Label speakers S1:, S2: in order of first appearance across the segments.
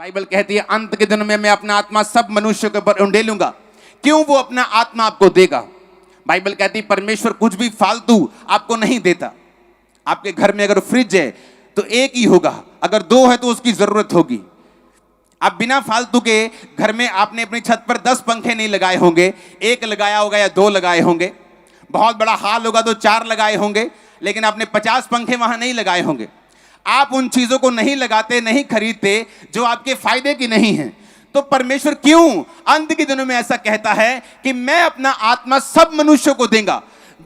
S1: Bible कहती है अंत के दिनों में मैं अपना आत्मा सब मनुष्यों के ऊपर उंडेलूंगा। क्यों वो अपना आत्मा आपको देगा? बाइबल कहती है परमेश्वर कुछ भी फालतू आपको नहीं देता। आपके घर में अगर फ्रिज है तो एक ही होगा, अगर दो है तो उसकी जरूरत होगी। आप बिना फालतू के घर में आपने अपनी छत पर 10 पंखे नहीं लगाए होंगे, एक लगाया होगा या 2 लगाए होंगे। बहुत बड़ा हाल होगा तो 4 लगाए होंगे, लेकिन आपने 50 पंखे वहां नहीं लगाए होंगे। आप उन चीजों को नहीं लगाते, नहीं खरीदते जो आपके फायदे की नहीं है। तो परमेश्वर क्यों अंत के दिनों में ऐसा कहता है कि मैं अपना आत्मा सब मनुष्यों को देगा।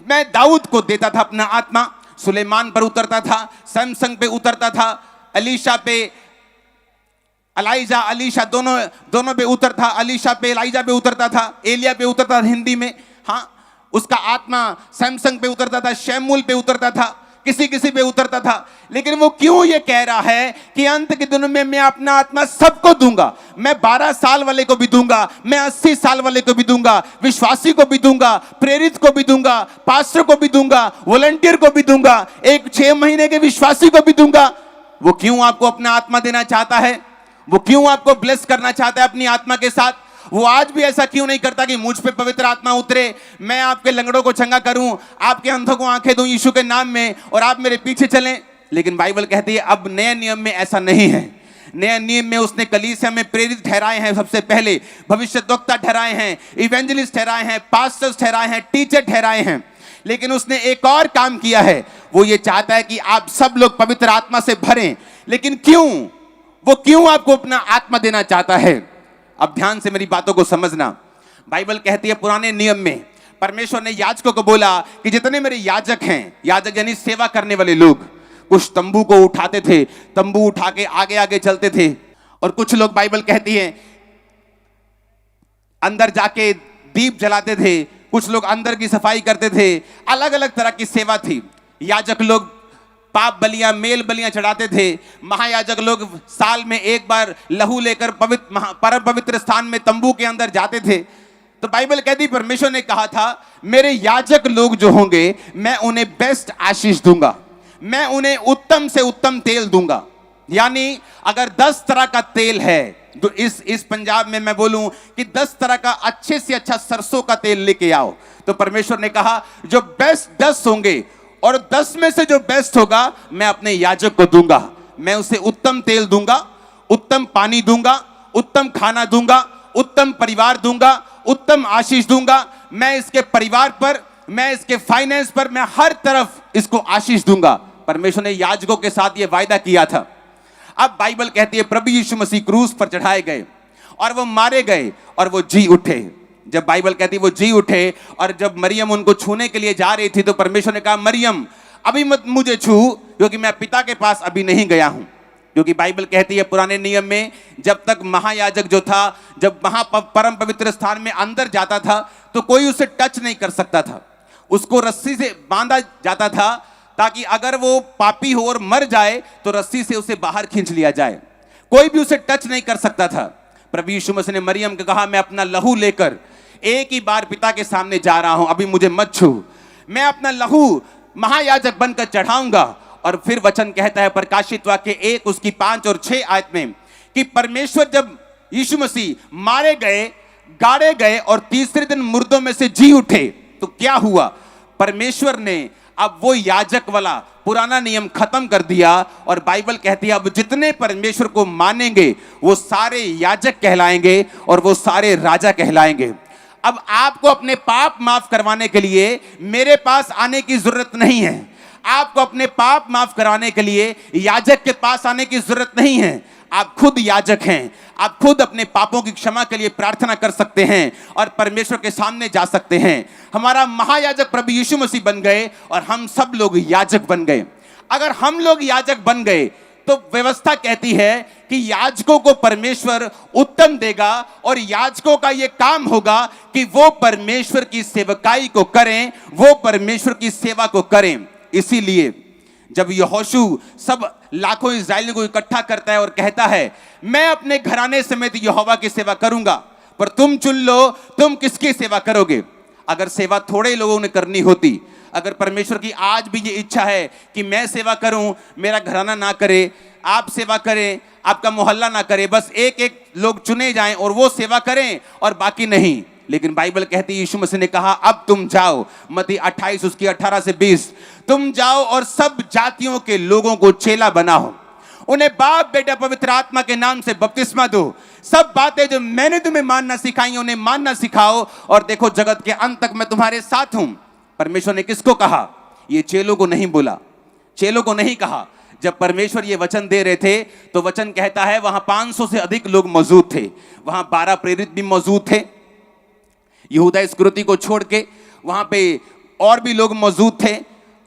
S1: मैं दाऊद को देता था अपना आत्मा, सुलेमान पर उतरता था, सैमसन पे उतरता था, अलीशा पे अलीशा दोनों पे उतर था, अलीशा पे एलाइजा पे उतरता था, एलिया पे उतरता था हिंदी में। हाँ, उसका आत्मा सैमसन पे उतरता था, शमूएल पे उतरता था, किसी पे उतरता था। लेकिन वो क्यों ये कह रहा है कि अंत के दिनों में मैं अपना आत्मा सबको दूंगा। मैं 12 साल वाले को भी दूंगा, मैं 80 साल वाले को भी दूंगा, विश्वासी को भी दूंगा, प्रेरित को भी दूंगा, पास्टर को भी दूंगा, वॉलंटियर को भी दूंगा, एक 6 महीने के विश्वासी को भी दूंगा। वो क्यों आपको अपना आत्मा देना चाहता है? वो क्यों आपको ब्लेस करना चाहता है अपनी आत्मा के साथ? वो आज भी ऐसा क्यों नहीं करता कि मुझ पे पवित्र आत्मा उतरे, मैं आपके लंगड़ों को चंगा करूं, आपके अंधों को आंखें दूं यीशु के नाम में और आप मेरे पीछे चलें? लेकिन बाइबल कहती है अब नए नियम में ऐसा नहीं है। नए नियम में उसने कलीसिया में प्रेरित ठहराए हैं, सबसे पहले भविष्यद्वक्ता ठहराए हैं, इवेंजलिस्ट ठहराए हैं, पास्टर्स ठहराए हैं, टीचर ठहराए हैं। लेकिन उसने एक और काम किया है, वो ये चाहता है कि आप सब लोग पवित्र आत्मा से भरें। लेकिन क्यों? वो क्यों आपको अपना आत्मा देना चाहता है? अब ध्यान से मेरी बातों को समझना। बाइबल कहती है पुराने नियम में परमेश्वर ने याजकों को बोला कि जितने मेरे याजक हैं, याजक यानी सेवा करने वाले लोग, कुछ तंबू को उठाते थे, तंबू उठा के आगे आगे चलते थे, और कुछ लोग बाइबल कहती है अंदर जाके दीप जलाते थे, कुछ लोग अंदर की सफाई करते थे। अलग अलग तरह की सेवा थी। याजक लोग पाप बलियां, मेल बलियां चढ़ाते थे। महायाजक लोग साल में एक बार लहू लेकर परम पवित्र स्थान में तंबू के अंदर जाते थे। तो बाइबल कहती परमेश्वर ने कहा था मेरे याजक लोग जो होंगे मैं उन्हें बेस्ट आशीष दूंगा, मैं उन्हें उत्तम से उत्तम तेल दूंगा। यानी अगर 10 तरह का तेल है तो इस पंजाब में मैं बोलूं कि 10 तरह का अच्छे से अच्छा सरसों का तेल लेके आओ। तो परमेश्वर ने कहा जो बेस्ट 10 होंगे और 10 में से जो बेस्ट होगा मैं अपने याजक को दूंगा। मैं उसे उत्तम तेल दूंगा, उत्तम पानी दूंगा, उत्तम खाना दूंगा, उत्तम परिवार दूंगा, उत्तम आशीष दूंगा। मैं इसके परिवार पर, मैं इसके फाइनेंस पर, मैं हर तरफ इसको आशीष दूंगा। परमेश्वर ने याजकों के साथ यह वायदा किया था। अब बाइबल कहती है प्रभु यीशु मसीह क्रूस पर चढ़ाए गए और वो मारे गए और वो जी उठे। जब बाइबल कहती है वो जी उठे और जब मरियम उनको छूने के लिए जा रही थी तो परमेश्वर ने कहा मरियम अभी मत मुझे छू, क्योंकि मैं पिता के पास अभी नहीं गया हूं। क्योंकि बाइबल कहती है पुराने नियम में जब तक महायाजक जो था, जब परम पवित्र स्थान में अंदर जाता था तो कोई उसे टच नहीं कर सकता था। उसको रस्सी से बांधा जाता था ताकि अगर वो पापी हो और मर जाए तो रस्सी से उसे बाहर खींच लिया जाए। कोई भी उसे टच नहीं कर सकता था। प्रभु यीशु मसीह ने मरियम को कहा मैं अपना लहू लेकर एक ही बार पिता के सामने जा रहा हूं, अभी मुझे मत छू। मैं अपना लहू महायाजक बनकर चढ़ाऊंगा। और फिर वचन कहता है प्रकाशित वाक्य 1 उसकी 5 और 6 आयत में कि परमेश्वर जब यीशु मसीह मारे गए, गाड़े गए और तीसरे दिन मुर्दों में से जी उठे तो क्या हुआ? परमेश्वर ने अब वो याजक वाला पुराना नियम खत्म कर दिया और बाइबल कहती है अब जितने परमेश्वर को मानेंगे वो सारे याजक कहलाएंगे और वो सारे राजा कहलाएंगे। अब आपको अपने पाप माफ करवाने के लिए मेरे पास आने की जरूरत नहीं है। आपको अपने पाप माफ कराने के लिए याजक के पास आने की जरूरत नहीं है। आप खुद याजक हैं। आप खुद अपने पापों की क्षमा के लिए प्रार्थना कर सकते हैं और परमेश्वर के सामने जा सकते हैं। हमारा महायाजक प्रभु यीशु मसीह बन गए और हम सब लोग याजक बन गए। अगर हम लोग याजक बन गए तो व्यवस्था कहती है कि याजकों को परमेश्वर उत्तम देगा और याजकों का यह काम होगा कि वो परमेश्वर की सेवकाई को करें, वो परमेश्वर की सेवा को करें। इसीलिए जब यहोशू सब लाखों इस्राएलियों को इकट्ठा करता है और कहता है मैं अपने घराने समेत यहोवा की सेवा करूंगा, पर तुम चुन लो तुम किसकी सेवा करोगे। अगर सेवा थोड़े लोगों ने करनी होती, अगर परमेश्वर की आज भी ये इच्छा है कि मैं सेवा करूं, मेरा घराना ना करे, आप सेवा करें, आपका मोहल्ला ना करे, बस एक एक लोग चुने जाएं और वो सेवा करें और बाकी नहीं। लेकिन बाइबल कहती है, यीशु मसीह ने कहा अब तुम जाओ, मत्ती 28 उसकी 18 से 20, तुम जाओ और सब जातियों के लोगों को चेला बनाओ, उन्हें बाप बेटा पवित्र आत्मा के नाम से बपतिस्मा दो, सब बातें जो मैंने तुम्हें मानना सिखाई उन्हें मानना सिखाओ, और देखो जगत के अंत तक मैं तुम्हारे साथ हूं। परमेश्वर ने किसको कहा? ये चेलों को नहीं बोला, चेलों को नहीं कहा। जब परमेश्वर ये वचन दे रहे थे तो वचन कहता है वहां 500 से अधिक लोग मौजूद थे, वहां 12 प्रेरित भी मौजूद थे, यहूदा इस्करियोती को छोड़ के वहां पे और भी लोग मौजूद थे,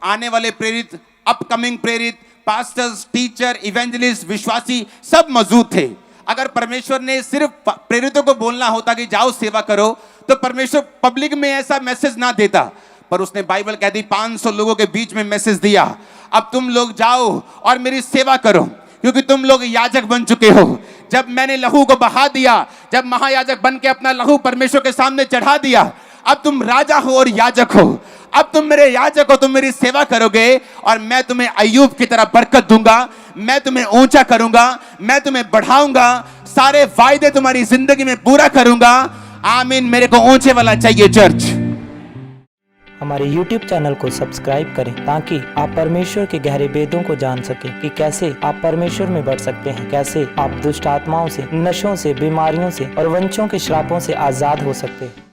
S1: आने वाले प्रेरित, अपकमिंग प्रेरित, पास्टर्स, टीचर, इवेंजलिस्ट, विश्वासी सब मौजूद थे। अगर परमेश्वर ने सिर्फ प्रेरितों को बोलना होता कि जाओ सेवा करो, तो परमेश्वर पब्लिक में ऐसा मैसेज ना देता, पर उसने बाइबल कह दी 500 लोगों के बीच में मैसेज दिया, अब तुम लोग जाओ और मेरी सेवा करो, क्योंकि तुम लोग याजक बन चुके हो। जब मैंने लहू को बहा दिया, जब महायाजक बन के अपना लहू परमेश्वर के सामने चढ़ा दिया, अब तुम राजा हो और याजक हो, अब तुम मेरे याजक हो, तुम मेरी सेवा करोगे और मैं तुम्हें अय्यूब की तरह बरकत दूंगा, मैं तुम्हें ऊंचा करूंगा, मैं तुम्हें बढ़ाऊंगा, सारे वायदे तुम्हारी जिंदगी में पूरा करूंगा। आमीन। मेरे को ऊंचे वाला चाहिए चर्च।
S2: हमारे YouTube चैनल को सब्सक्राइब करें ताकि आप परमेश्वर के गहरे वेदों को जान सकें कि कैसे आप परमेश्वर में बढ़ सकते हैं, कैसे आप दुष्ट आत्माओं से, नशों से, बीमारियों से और वंशों के श्रापों से आजाद हो सकते हैं।